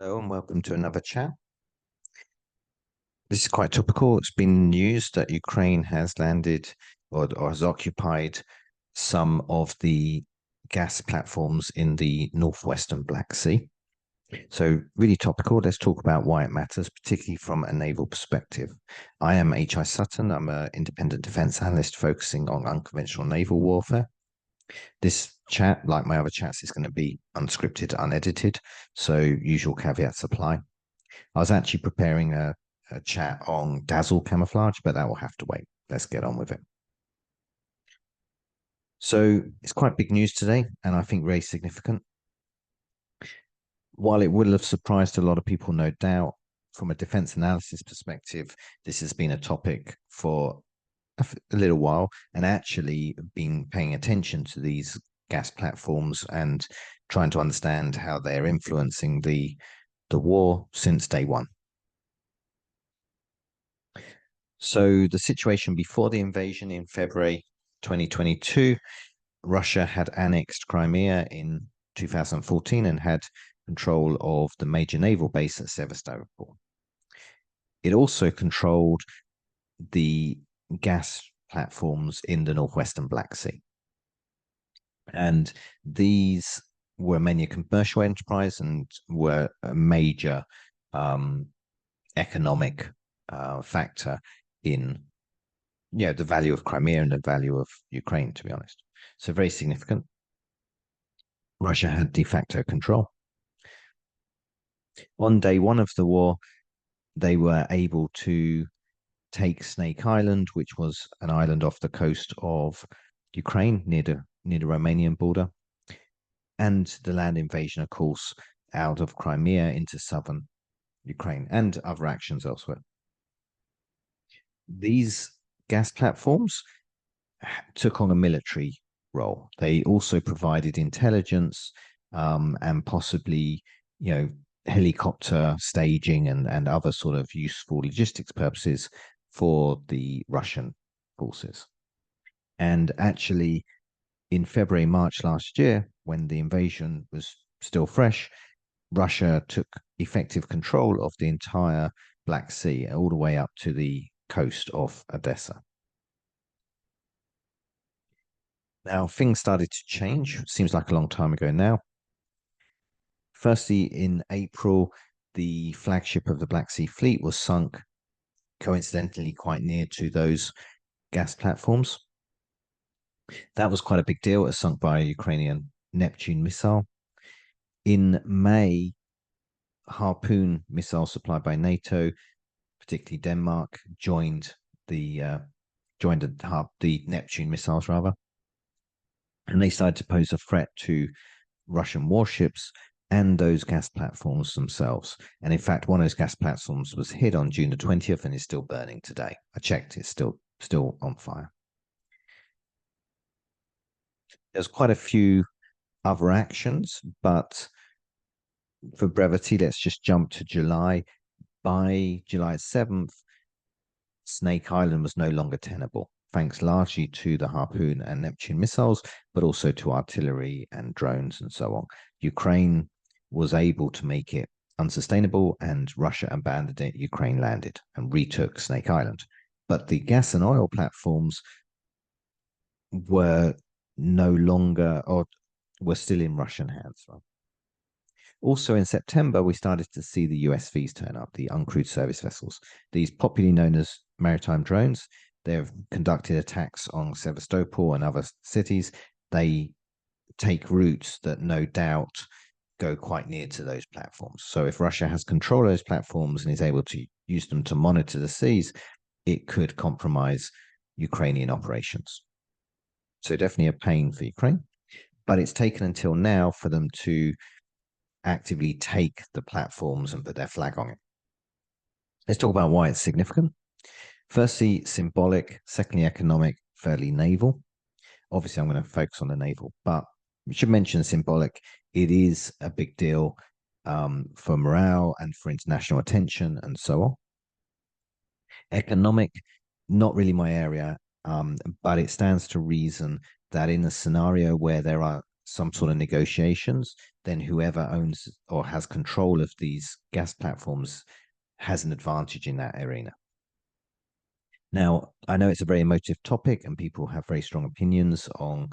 Hello and welcome to another chat. This is quite topical. It's been news that Ukraine has landed or has occupied some of the gas platforms in the northwestern Black Sea. So really topical. Let's talk about why it matters, particularly from a naval perspective. I am H.I. Sutton. I'm an independent defense analyst focusing on unconventional naval warfare. This chat, like my other chats, is going to be unscripted, unedited. So usual caveats apply. I was actually preparing a chat on dazzle camouflage, but that will have to wait. Let's get on with it. So it's quite big news today, and I think very significant. While it would have surprised a lot of people, no doubt, from a defense analysis perspective, this has been a topic for a little while, and actually been paying attention to these gas platforms and trying to understand how they're influencing the war since day one. So the situation before the invasion in February 2022, Russia had annexed Crimea in 2014 and had control of the major naval base at Sevastopol. It also controlled the gas platforms in the northwestern Black Sea. And these were mainly a commercial enterprise and were a major economic factor in the value of Crimea and the value of Ukraine, to be honest. So very significant. Russia had de facto control. On day one of the war, they were able to take Snake Island, which was an island off the coast of Ukraine near the Romanian border, and the land invasion, of course, out of Crimea into southern Ukraine and other actions elsewhere. These gas platforms took on a military role. They also provided intelligence and possibly, helicopter staging and other sort of useful logistics purposes for the Russian forces. And actually, in February, March last year, when the invasion was still fresh, Russia took effective control of the entire Black Sea, all the way up to the coast of Odessa. Now, things started to change. Seems like a long time ago now. Firstly, in April, the flagship of the Black Sea Fleet was sunk, coincidentally quite near to those gas platforms. That was quite a big deal. It was sunk by a Ukrainian Neptune missile. In May, Harpoon missile supplied by NATO, particularly Denmark, joined the Neptune missiles rather, and they started to pose a threat to Russian warships and those gas platforms themselves. And in fact, one of those gas platforms was hit on June the 20th and is still burning today. I checked, it's still on fire. There's quite a few other actions, but for brevity, let's just jump to July. By July 7th, Snake Island was no longer tenable, thanks largely to the Harpoon and Neptune missiles, but also to artillery and drones and so on. Ukraine was able to make it unsustainable, and Russia abandoned it. Ukraine landed and retook Snake Island. But the gas and oil platforms were no longer, or were still in Russian hands. Also in September, we started to see the USVs turn up, the uncrewed service vessels. These popularly known as maritime drones. They've conducted attacks on Sevastopol and other cities. They take routes that no doubt go quite near to those platforms. So if Russia has control of those platforms and is able to use them to monitor the seas, it could compromise Ukrainian operations. So definitely a pain for Ukraine, but it's taken until now for them to actively take the platforms and put their flag on it. Let's talk about why it's significant. Firstly, symbolic. Secondly, economic. Thirdly, naval. Obviously, I'm going to focus on the naval, but we should mention symbolic. It is a big deal for morale and for international attention and so on. Economic, not really my area, but it stands to reason that in a scenario where there are some sort of negotiations, then whoever owns or has control of these gas platforms has an advantage in that arena. Now, I know it's a very emotive topic and people have very strong opinions on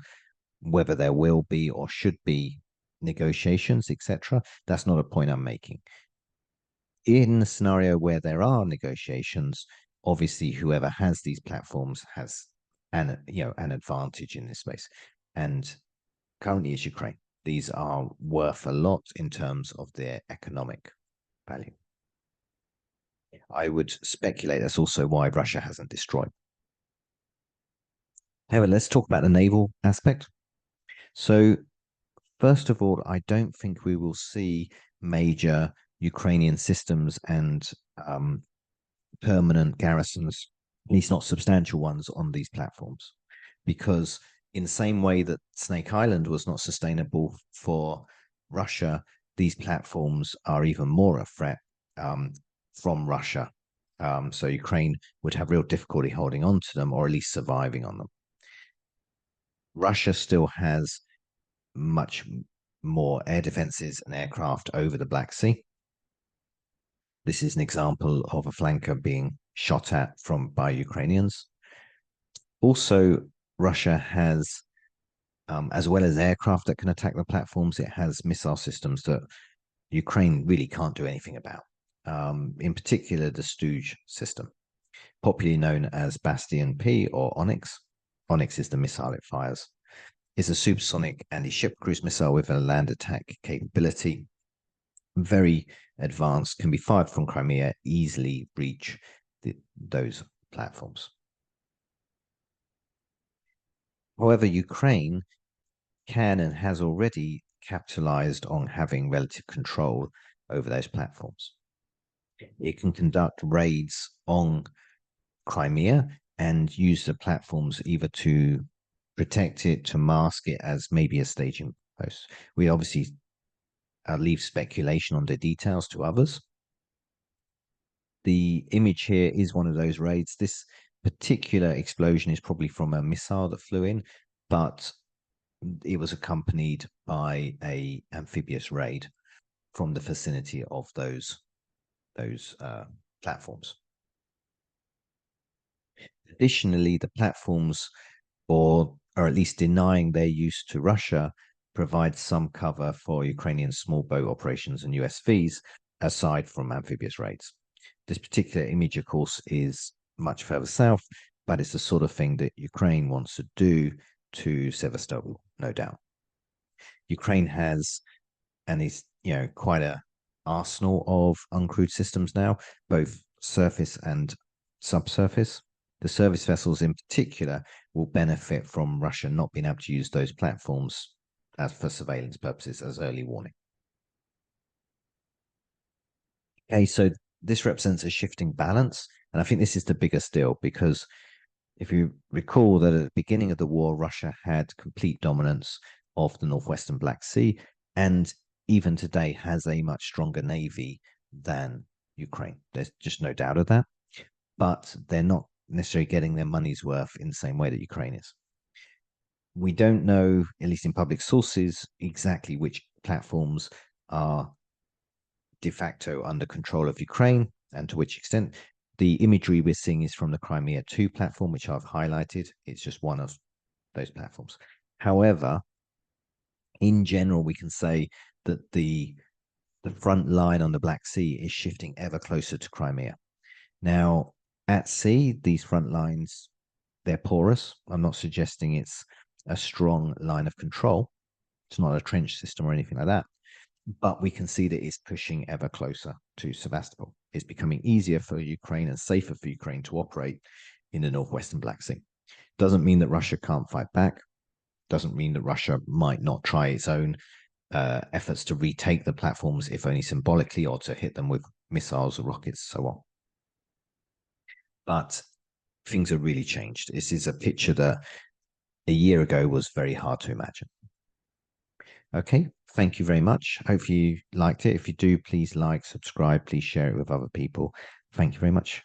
whether there will be or should be negotiations, etc. That's not a point I'm making. In the scenario where there are negotiations, obviously whoever has these platforms has an advantage in this space. And currently it's Ukraine. These are worth a lot in terms of their economic value. I would speculate that's also why Russia hasn't destroyed. However, let's talk about the naval aspect. So, first of all, I don't think we will see major Ukrainian systems and permanent garrisons, at least not substantial ones, on these platforms. Because in the same way that Snake Island was not sustainable for Russia, these platforms are even more a threat from Russia. So Ukraine would have real difficulty holding on to them or at least surviving on them. Russia still has much more air defenses and aircraft over the Black Sea. This is an example of a flanker being shot at by Ukrainians. Also, Russia has, as well as aircraft that can attack the platforms, it has missile systems that Ukraine really can't do anything about. In particular, the Stooge system, popularly known as Bastion P or Onyx. Onyx is the missile it fires. It's a supersonic anti-ship cruise missile with a land attack capability. Very advanced, can be fired from Crimea, easily reach those platforms. However, Ukraine can and has already capitalized on having relative control over those platforms. It can conduct raids on Crimea and use the platforms either to protect it, to mask it as maybe a staging post. We obviously leave speculation on the details to others. The image here is one of those raids. This particular explosion is probably from a missile that flew in, but it was accompanied by a amphibious raid from the vicinity of those platforms. Additionally, the platforms, or at least denying their use to Russia, provide some cover for Ukrainian small boat operations and USVs, aside from amphibious raids. This particular image, of course, is much further south, but it's the sort of thing that Ukraine wants to do to Sevastopol, no doubt. Ukraine has, and is, quite a arsenal of uncrewed systems now, both surface and subsurface. The service vessels in particular will benefit from Russia not being able to use those platforms as for surveillance purposes as early warning. Okay, so this represents a shifting balance, and I think this is the biggest deal because if you recall that at the beginning of the war, Russia had complete dominance of the northwestern Black Sea, and even today has a much stronger navy than Ukraine. There's just no doubt of that, but they're not necessarily getting their money's worth in the same way that Ukraine is. We don't know, at least in public sources, exactly which platforms are de facto under control of Ukraine and to which extent. The imagery we're seeing is from the Crimea 2 platform, which I've highlighted. It's just one of those platforms. However, in general, we can say that the front line on the Black Sea is shifting ever closer to Crimea. Now, at sea, these front lines, they're porous. I'm not suggesting it's a strong line of control. It's not a trench system or anything like that. But we can see that it's pushing ever closer to Sevastopol. It's becoming easier for Ukraine and safer for Ukraine to operate in the northwestern Black Sea. Doesn't mean that Russia can't fight back. Doesn't mean that Russia might not try its own efforts to retake the platforms, if only symbolically, or to hit them with missiles or rockets, so on. But things have really changed. This is a picture that a year ago was very hard to imagine. Okay, thank you very much. Hope you liked it. If you do, please like, subscribe, please share it with other people. Thank you very much.